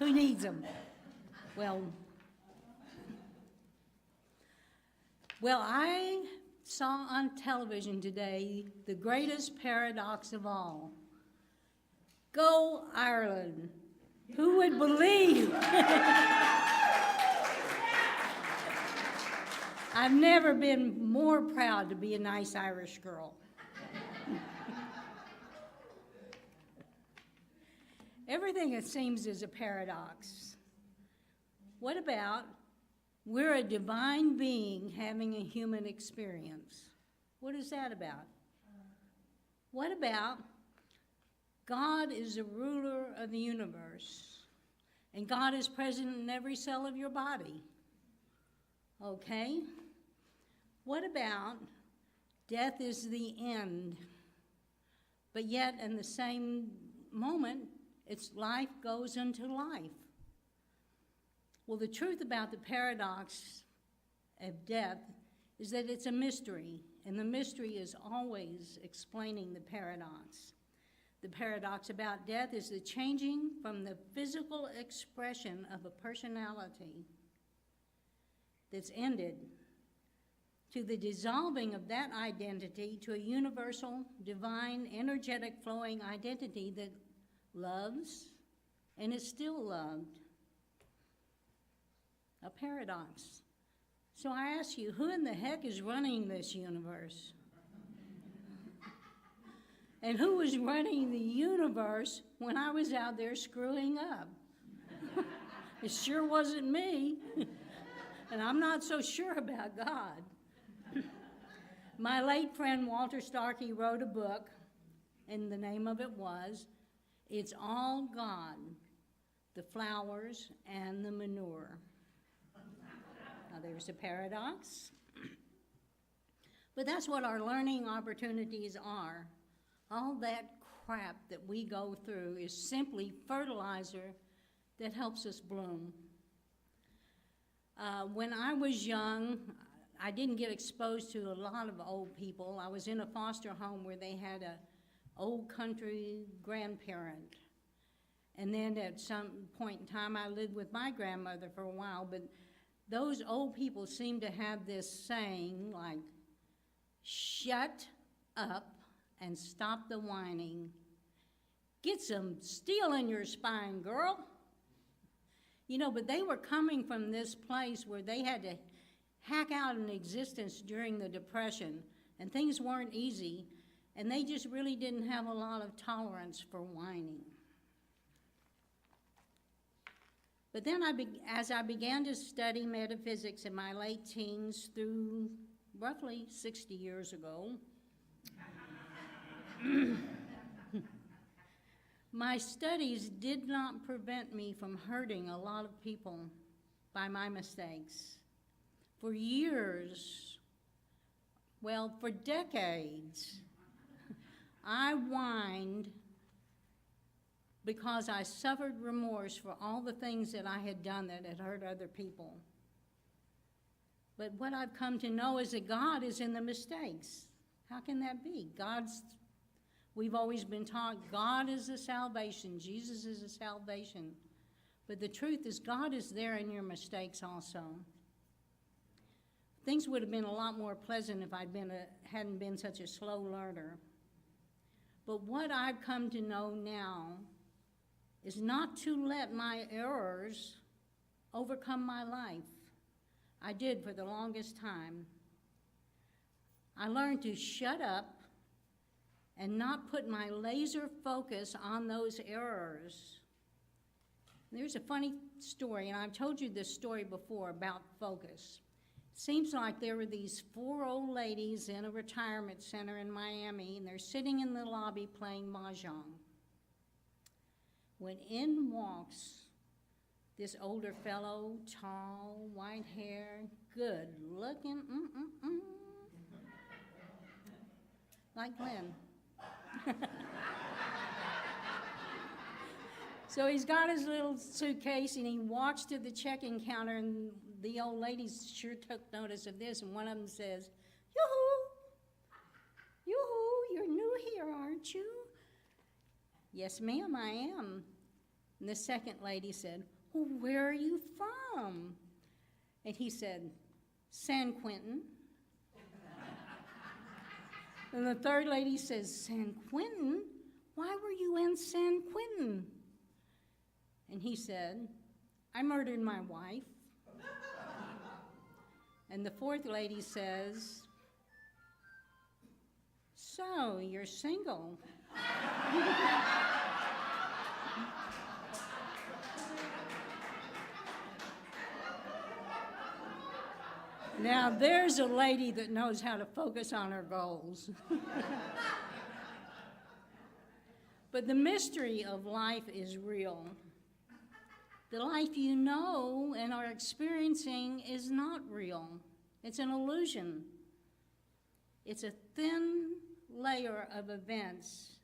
Who needs them? Well, I saw on television today the greatest paradox of all. Go Ireland. Who would believe? I've never been more proud to be a nice Irish girl. Everything, it seems, is a paradox. What about we're a divine being having a human experience? What is that about? What about God is the ruler of the universe, and God is present in every cell of your body? Okay? What about death is the end, but yet in the same moment, its life goes into life? Well, the truth about the paradox of death is that it's a mystery, and the mystery is always explaining the paradox. The paradox about death is the changing from the physical expression of a personality that's ended to the dissolving of that identity to a universal, divine, energetic, flowing identity that loves and is still loved. A paradox. So I ask you, who in the heck is running this universe? And who was running the universe when I was out there screwing up? It sure wasn't me. And I'm not so sure about God. My late friend Walter Starkey wrote a book, and the name of it was, It's All God, the Flowers and the Manure. Now there's a paradox. But that's what our learning opportunities are. All that crap that we go through is simply fertilizer that helps us bloom. When I was young, I didn't get exposed to a lot of old people. I was in a foster home where they had an old country grandparent. And then at some point in time, I lived with my grandmother for a while, but those old people seem to have this saying like, shut up and stop the whining. Get some steel in your spine, girl. You know, but they were coming from this place where they had to hack out an existence during the Depression, and things weren't easy, and they just really didn't have a lot of tolerance for whining. But then as I began to study metaphysics in my late teens through roughly 60 years ago, my studies did not prevent me from hurting a lot of people by my mistakes. For years, well, for decades, I whined because I suffered remorse for all the things that I had done that had hurt other people. But what I've come to know is that God is in the mistakes. How can that be? We've always been taught God is the salvation, Jesus is the salvation. But the truth is God is there in your mistakes also. Things would have been a lot more pleasant if hadn't been such a slow learner. But what I've come to know now is not to let my errors overcome my life. I did for the longest time. I learned to shut up and not put my laser focus on those errors. There's a funny story, and I've told you this story before about focus. It seems like there were these 4 old ladies in a retirement center in Miami, and they're sitting in the lobby playing mahjong. When in walks this older fellow, tall, white hair, good looking, like Glenn. So he's got his little suitcase and he walks to the check-in counter, and the old ladies sure took notice of this, and one of them says, Yoo-hoo, you're new here, aren't you? Yes, ma'am, I am. And the second lady said, well, where are you from? And he said, San Quentin. And the third lady says, San Quentin? Why were you in San Quentin? And he said, I murdered my wife. And the fourth lady says, so you're single. Now, there's a lady that knows how to focus on her goals. But the mystery of life is real. The life you know and are experiencing is not real. It's an illusion. It's a thin layer of events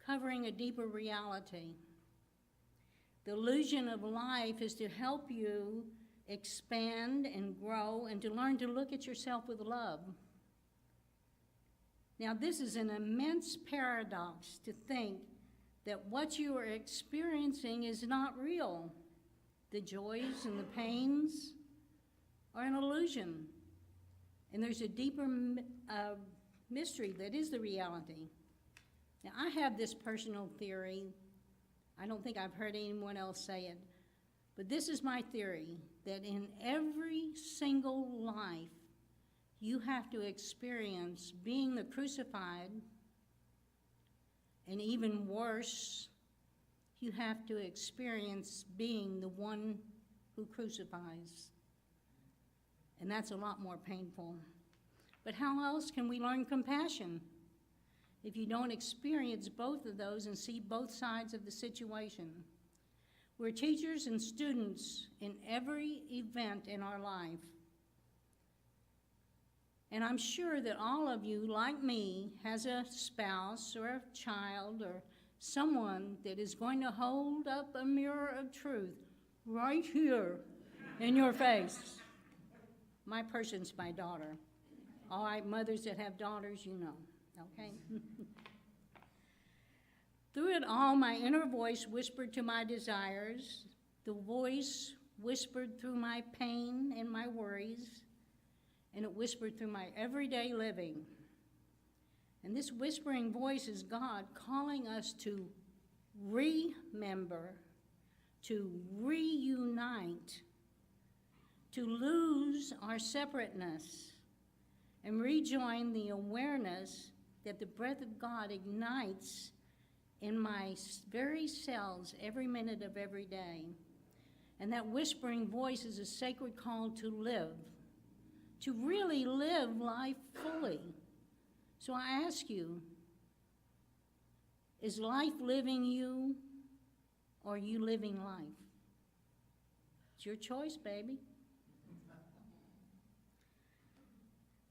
covering a deeper reality. The illusion of life is to help you expand and grow and to learn to look at yourself with love. Now, this is an immense paradox to think that what you are experiencing is not real. The joys and the pains are an illusion. And there's a deeper mystery that is the reality. Now, I have this personal theory. I don't think I've heard anyone else say it. But this is my theory, that in every single life, you have to experience being the crucified, and even worse, you have to experience being the one who crucifies. And that's a lot more painful. But how else can we learn compassion if you don't experience both of those and see both sides of the situation? We're teachers and students in every event in our life. And I'm sure that all of you, like me, has a spouse or a child or someone that is going to hold up a mirror of truth right here in your face. My person's my daughter. All right, mothers that have daughters, you know, okay? Through it all, my inner voice whispered to my desires. The voice whispered through my pain and my worries, and it whispered through my everyday living. And this whispering voice is God calling us to remember, to reunite, to lose our separateness, and rejoin the awareness that the breath of God ignites in my very cells every minute of every day. And that whispering voice is a sacred call to live, to really live life fully. So I ask you, is life living you, or are you living life? It's your choice, baby.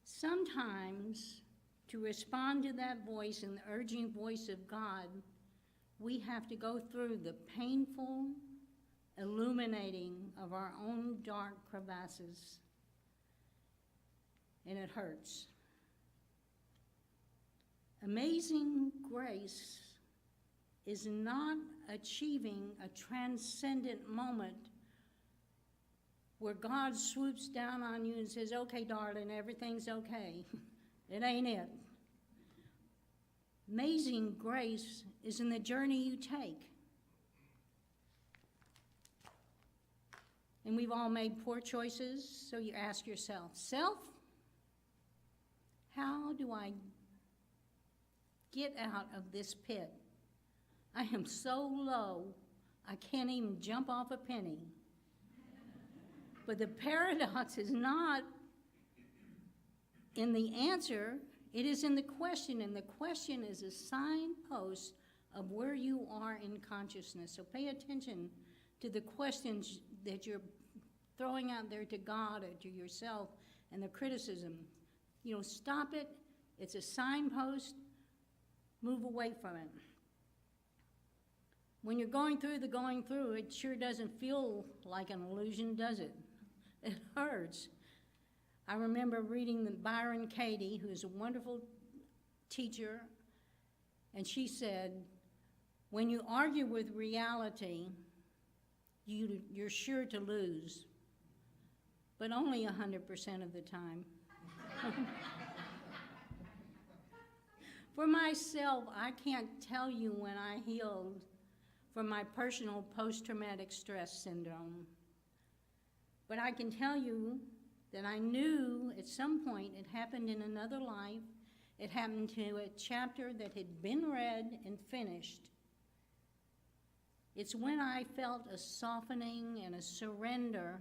Sometimes, to respond to that voice and the urging voice of God, we have to go through the painful illuminating of our own dark crevasses. And it hurts. Amazing grace is not achieving a transcendent moment where God swoops down on you and says, okay, darling, everything's okay. It ain't it. Amazing grace is in the journey you take. And we've all made poor choices, so you ask yourself, self, how do I get out of this pit? I am so low, I can't even jump off a penny. But the paradox is not in the answer, it is in the question, and the question is a signpost of where you are in consciousness. So pay attention to the questions that you're throwing out there to God or to yourself and the criticism. You know, stop it. It's a signpost. Move away from it. When you're going through, it sure doesn't feel like an illusion, does it? It hurts. I remember reading Byron Katie, who is a wonderful teacher, and she said, when you argue with reality, you're sure to lose, but only 100% of the time. For myself, I can't tell you when I healed from my personal post-traumatic stress syndrome. But I can tell you that I knew at some point it happened in another life. It happened to a chapter that had been read and finished. It's when I felt a softening and a surrender,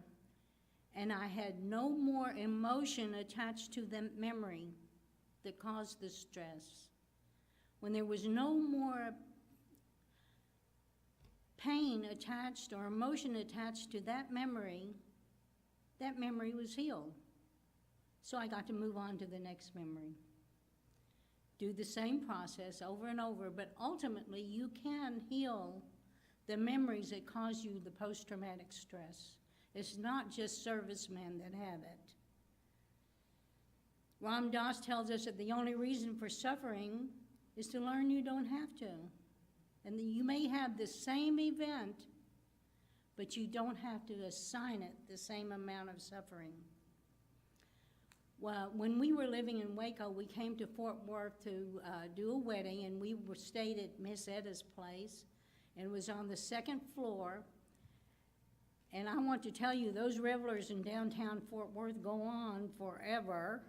and I had no more emotion attached to the memory that caused the stress. When there was no more pain attached or emotion attached to that memory was healed. So I got to move on to the next memory. Do the same process over and over, but ultimately you can heal the memories that cause you the post-traumatic stress. It's not just servicemen that have it. Ram Dass tells us that the only reason for suffering is to learn you don't have to. And that you may have the same event, but you don't have to assign it the same amount of suffering. Well, when we were living in Waco, we came to Fort Worth to do a wedding, and we stayed at Miss Etta's place, and it was on the second floor. And I want to tell you, those revelers in downtown Fort Worth go on forever.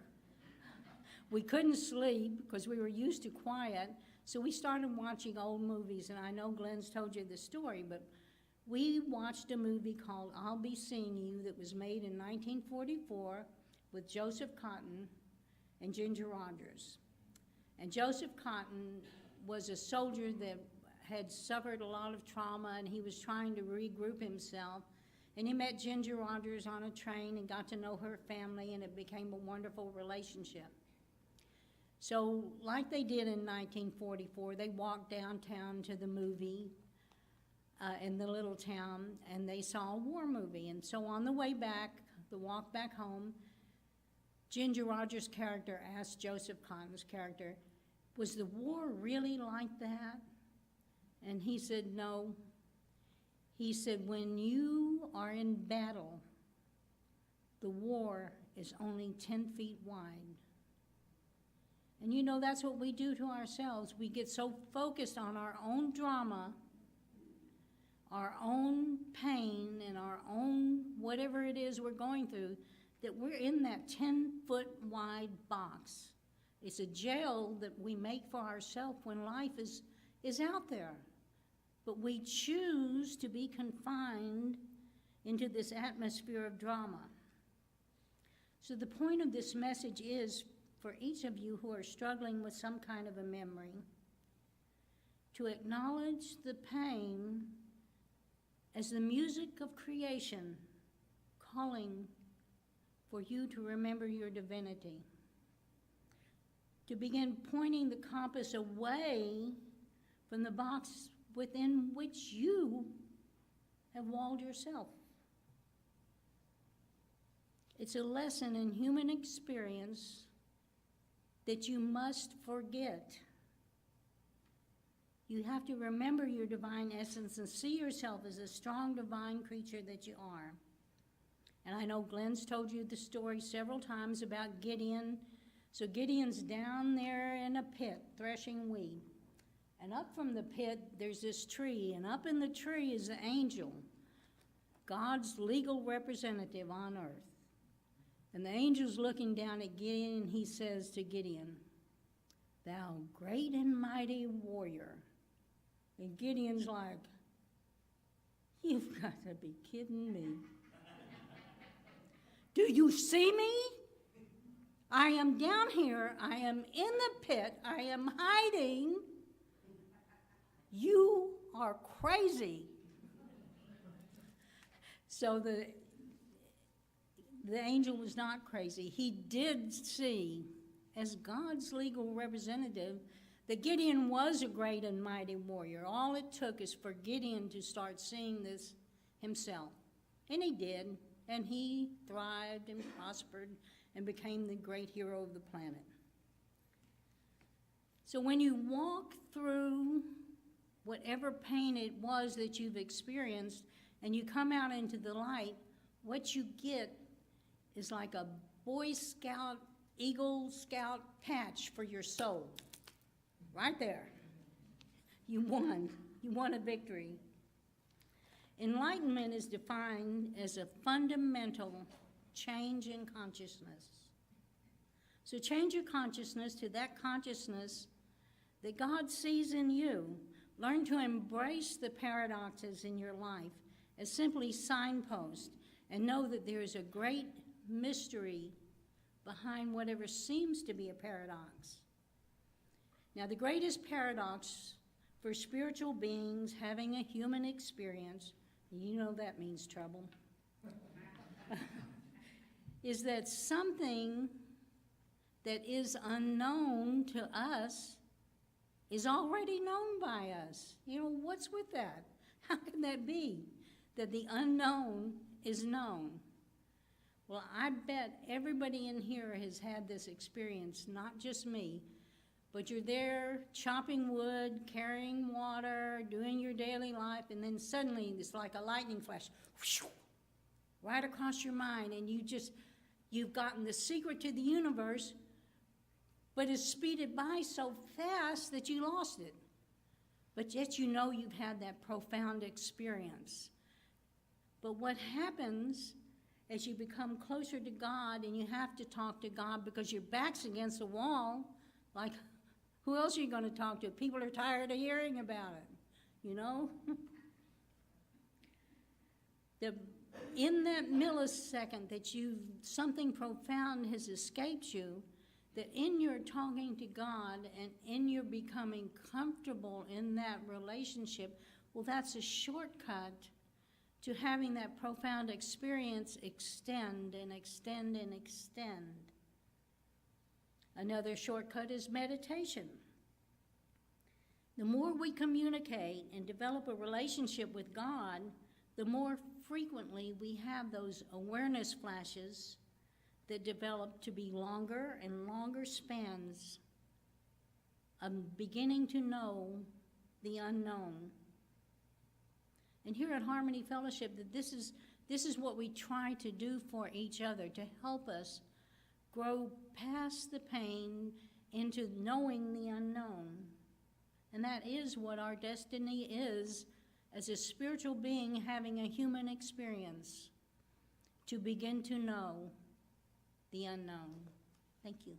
We couldn't sleep because we were used to quiet, so we started watching old movies, and I know Glenn's told you the story, but we watched a movie called I'll Be Seeing You that was made in 1944 with Joseph Cotton and Ginger Rogers. And Joseph Cotton was a soldier that had suffered a lot of trauma, and he was trying to regroup himself. And he met Ginger Rogers on a train and got to know her family, and it became a wonderful relationship. So like they did in 1944, they walked downtown to the movie in the little town, and they saw a war movie. And so on the way back, the walk back home, Ginger Rogers' character asked Joseph Cotton's character, was the war really like that? And he said, no. He said, when you are in battle, the war is only 10 feet wide. And you know, that's what we do to ourselves. We get so focused on our own drama, our own pain, and our own whatever it is we're going through, that we're in that 10-foot wide box. It's a jail that we make for ourselves when life is out there. But we choose to be confined into this atmosphere of drama. So the point of this message is, for each of you who are struggling with some kind of a memory, to acknowledge the pain as the music of creation calling for you to remember your divinity. To begin pointing the compass away from the box within which you have walled yourself. It's a lesson in human experience that you must forget. You have to remember your divine essence and see yourself as a strong divine creature that you are. And I know Glenn's told you the story several times about Gideon. So Gideon's down there in a pit threshing wheat. And up from the pit, there's this tree, and up in the tree is the angel, God's legal representative on earth. And the angel's looking down at Gideon, and he says to Gideon, "Thou great and mighty warrior." And Gideon's like, "You've got to be kidding me. Do you see me? I am down here. I am in the pit. I am hiding. You are crazy." So the angel was not crazy. He did see, as God's legal representative, that Gideon was a great and mighty warrior. All it took is for Gideon to start seeing this himself. And he did. And he thrived and prospered and became the great hero of the planet. So when you walk through whatever pain it was that you've experienced, and you come out into the light, what you get is like a Boy Scout, Eagle Scout patch for your soul. Right there. You won. You won a victory. Enlightenment is defined as a fundamental change in consciousness. So change your consciousness to that consciousness that God sees in you. Learn to embrace the paradoxes in your life as simply signposts, and know that there is a great mystery behind whatever seems to be a paradox. Now, the greatest paradox for spiritual beings having a human experience, you know that means trouble, is that something that is unknown to us is already known by us. You know, what's with that? How can that be, that the unknown is known? Well, I bet everybody in here has had this experience, not just me, but you're there chopping wood, carrying water, doing your daily life, and then suddenly it's like a lightning flash, whoosh, right across your mind, and you've gotten the secret to the universe, but it's speeded by so fast that you lost it. But yet you know you've had that profound experience. But what happens as you become closer to God and you have to talk to God because your back's against the wall, like, who else are you going to talk to? People are tired of hearing about it, you know? In that millisecond that something profound has escaped you, that in your talking to God and in your becoming comfortable in that relationship, well, that's a shortcut to having that profound experience extend and extend and extend. Another shortcut is meditation. The more we communicate and develop a relationship with God, the more frequently we have those awareness flashes that develop to be longer and longer spans of beginning to know the unknown. And here at Harmony Fellowship, that this is what we try to do for each other, to help us grow past the pain into knowing the unknown. And that is what our destiny is as a spiritual being having a human experience, to begin to know the unknown. Thank you.